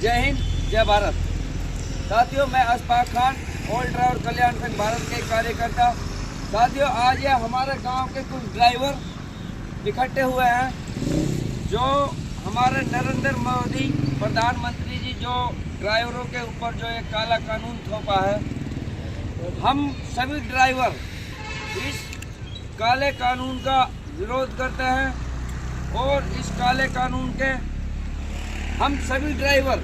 जय हिंद, जय भारत। साथियों, मैं अशफाक खान, ऑल ड्राइवर कल्याण संघ भारत के कार्यकर्ता। साथियों, आज ये हमारे गांव के कुछ ड्राइवर इकट्ठे हुए हैं जो हमारे नरेंद्र मोदी प्रधानमंत्री जी जो ड्राइवरों के ऊपर जो एक काला कानून थोपा है, हम सभी ड्राइवर इस काले कानून का विरोध करते हैं और इस काले कानून के हम सभी ड्राइवर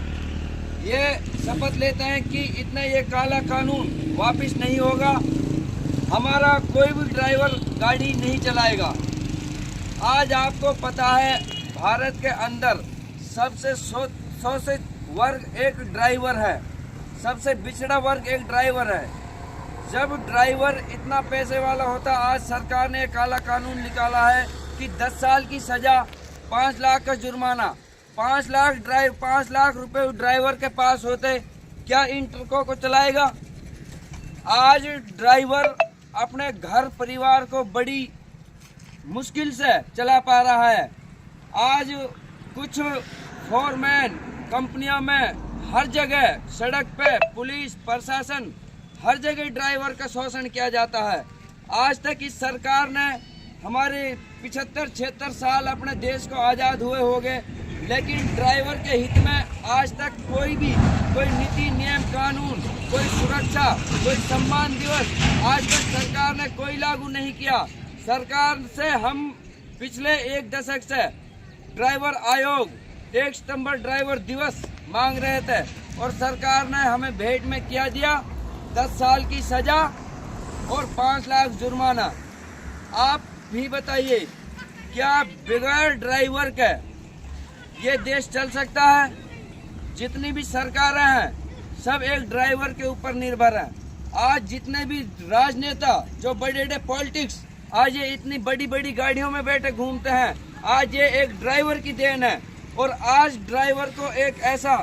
ये शपथ लेते हैं कि इतना ये काला कानून वापस नहीं होगा। हमारा कोई भी ड्राइवर गाड़ी नहीं चलाएगा। आज आपको पता है भारत के अंदर सबसे शोषित वर्ग एक ड्राइवर है, सबसे पिछड़ा वर्ग एक ड्राइवर है। जब ड्राइवर इतना पैसे वाला होता, आज सरकार ने काला कानून निकाला है कि 10 साल की सज़ा, 5 लाख का जुर्माना। 5 लाख रुपए ड्राइवर के पास होते, क्या इन ट्रकों को चलाएगा? आज ड्राइवर अपने घर परिवार को बड़ी मुश्किल से चला पा रहा है। आज कुछ फोरमैन कंपनियों में हर जगह सड़क पे पुलिस प्रशासन हर जगह ड्राइवर का शोषण किया जाता है। आज तक इस सरकार ने हमारे 75-76 साल अपने देश को आज़ाद हुए हो गए, लेकिन ड्राइवर के हित में आज तक कोई नीति नियम कानून, कोई सुरक्षा, कोई सम्मान दिवस आज तक सरकार ने कोई लागू नहीं किया। सरकार से हम पिछले 1 दशक से ड्राइवर आयोग, 1 सितंबर ड्राइवर दिवस मांग रहे थे और सरकार ने हमें भेंट में क्या दिया? 10 साल की सजा और 5 लाख जुर्माना। आप भी बताइए, क्या बगैर ड्राइवर के ये देश चल सकता है? जितनी भी सरकारें हैं सब एक ड्राइवर के ऊपर निर्भर हैं। आज जितने भी राजनेता जो बड़े बड़े पॉलिटिक्स आज ये इतनी बड़ी बड़ी गाड़ियों में बैठे घूमते हैं, आज ये एक ड्राइवर की देन है। और आज ड्राइवर को एक ऐसा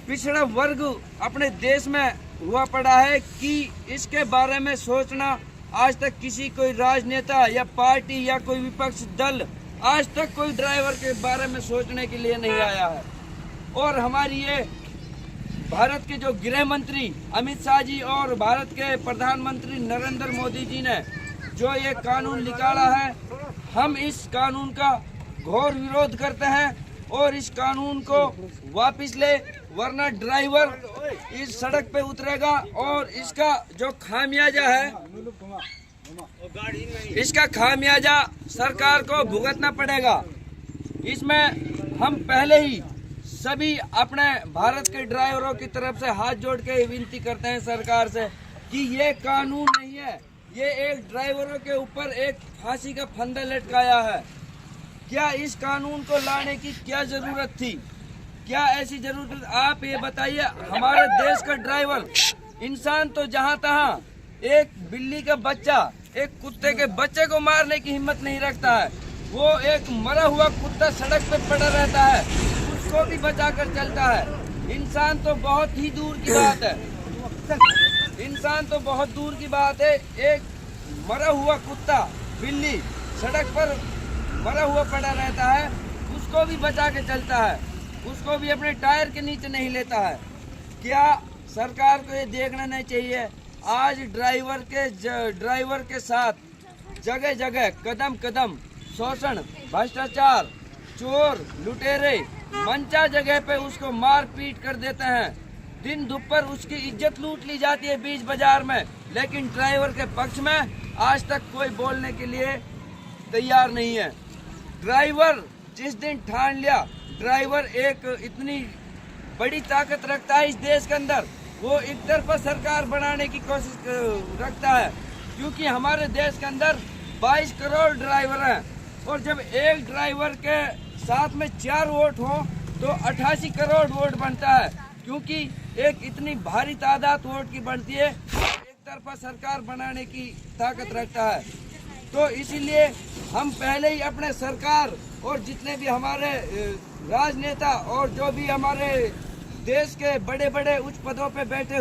पिछड़ा वर्ग अपने देश में हुआ पड़ा है कि इसके बारे में सोचना आज तक किसी कोई राजनेता या पार्टी या कोई विपक्ष दल आज तक कोई ड्राइवर के बारे में सोचने के लिए नहीं आया है। और हमारी ये भारत के जो गृह मंत्री अमित शाह जी और भारत के प्रधानमंत्री नरेंद्र मोदी जी ने जो ये कानून निकाला है, हम इस कानून का घोर विरोध करते हैं और इस कानून को वापस ले, वरना ड्राइवर इस सड़क पे उतरेगा और इसका जो खामियाजा है, इसका खामियाजा सरकार को भुगतना पड़ेगा। इसमें हम पहले ही सभी अपने भारत के ड्राइवरों की तरफ से हाथ जोड़ के विनती करते हैं सरकार से कि ये कानून नहीं है, ये एक ड्राइवरों के ऊपर एक फांसी का फंदा लटकाया है। क्या इस कानून को लाने की क्या जरूरत थी? क्या ऐसी जरूरत? आप ये बताइए, हमारे देश का ड्राइवर इंसान तो जहाँ तहाँ एक बिल्ली का बच्चा, एक कुत्ते के बच्चे को मारने की हिम्मत नहीं रखता है। वो एक मरा हुआ कुत्ता सड़क पे पड़ा रहता है, उसको भी बचा कर चलता है। इंसान तो बहुत ही दूर की बात है, इंसान तो बहुत दूर की बात है। एक मरा हुआ कुत्ता, बिल्ली सड़क पर मरा हुआ पड़ा रहता है, उसको भी बचा के चलता है, उसको भी अपने टायर के नीचे नहीं लेता है। क्या सरकार को ये देखना नहीं चाहिए? आज ड्राइवर के साथ जगह जगह कदम कदम शोषण, भ्रष्टाचार, चोर, लुटेरे मंचा जगह पे उसको मार पीट कर देते हैं। दिन दोपहर उसकी इज्जत लूट ली जाती है बीच बाजार में, लेकिन ड्राइवर के पक्ष में आज तक कोई बोलने के लिए तैयार नहीं है। ड्राइवर जिस दिन ठान लिया ड्राइवर एक इतनी बड़ी ताकत रखता है इस देश के अंदर, वो एक तरफा सरकार बनाने की कोशिश रखता है, क्योंकि हमारे देश के अंदर 22 करोड़ ड्राइवर हैं और जब एक ड्राइवर के साथ में 4 वोट हो तो 88 करोड़ वोट बनता है, क्योंकि एक इतनी भारी तादाद वोट की बनती है, एक तरफा सरकार बनाने की ताकत रखता है। तो इसीलिए हम पहले ही अपने सरकार और जितने भी हमारे राजनेता और जो भी हमारे देश के बड़े बड़े उच्च पदों पे बैठे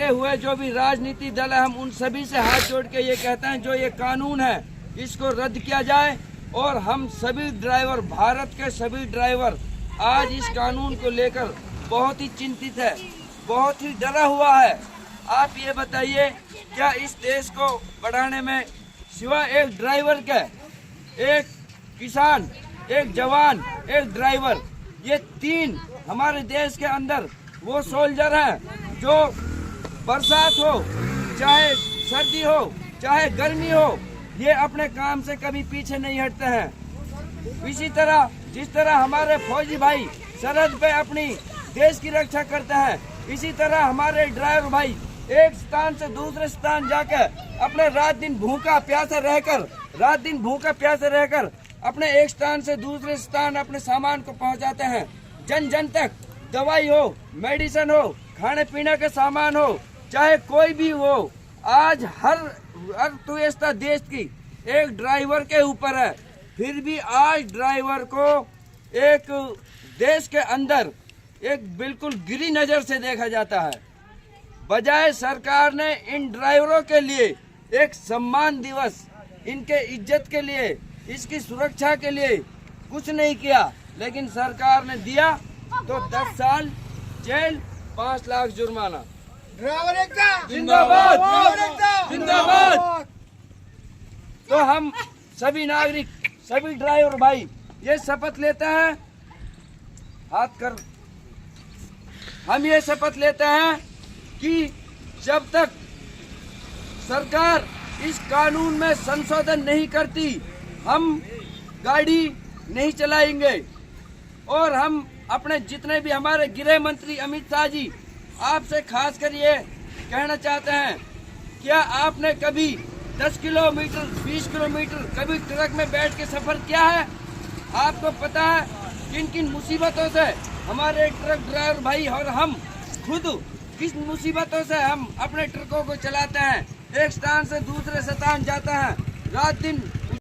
हुए जो भी राजनीति दल है, हम उन सभी से हाथ जोड़ के ये कहते हैं जो ये कानून है इसको रद्द किया जाए और हम सभी ड्राइवर, भारत के सभी ड्राइवर आज इस कानून को लेकर बहुत ही चिंतित है, बहुत ही डरा हुआ है। आप ये बताइए, क्या इस देश को बढ़ाने में सिवाय एक ड्राइवर के, एक किसान, एक जवान, एक ड्राइवर, ये तीन हमारे देश के अंदर वो सोल्जर हैं जो बरसात हो चाहे सर्दी हो चाहे गर्मी हो, ये अपने काम से कभी पीछे नहीं हटते हैं। इसी तरह जिस तरह हमारे फौजी भाई सरहद पे अपनी देश की रक्षा करते हैं, इसी तरह हमारे ड्राइवर भाई एक स्थान से दूसरे स्थान जाकर अपने रात दिन भूखा प्यासे रहकर अपने एक स्थान से दूसरे स्थान अपने सामान को पहुंचाते हैं। जन जन तक दवाई हो, मेडिसिन हो, खाने पीने के सामान हो, चाहे कोई भी हो, आज हर अर्थव्यवस्था देश की एक ड्राइवर के ऊपर है। फिर भी आज ड्राइवर को एक देश के अंदर एक बिल्कुल गिरी नजर से देखा जाता है। बजाय सरकार ने इन ड्राइवरों के लिए एक सम्मान दिवस, इनके इज्जत के लिए, इसकी सुरक्षा के लिए कुछ नहीं किया, लेकिन सरकार ने दिया तो 10 साल जेल, 5 लाख जुर्माना। ड्राइवर एकता जिंदाबाद, ड्राइवर एकता जिंदाबाद। तो हम सभी नागरिक, सभी ड्राइवर भाई ये शपथ लेते हैं, हाथ कर, हम ये शपथ लेते हैं कि जब तक सरकार इस कानून में संशोधन नहीं करती, हम गाड़ी नहीं चलाएंगे। और हम अपने जितने भी हमारे गृह मंत्री अमित शाह जी, आपसे खास कर ये कहना चाहते हैं, क्या आपने कभी 10 किलोमीटर 20 किलोमीटर कभी ट्रक में बैठ के सफर किया है? आपको पता है किन किन मुसीबतों से हमारे ट्रक ड्राइवर भाई और हम खुद किस मुसीबतों से हम अपने ट्रकों को चलाते हैं, एक स्थान से दूसरे स्थान जाते हैं, रात दिन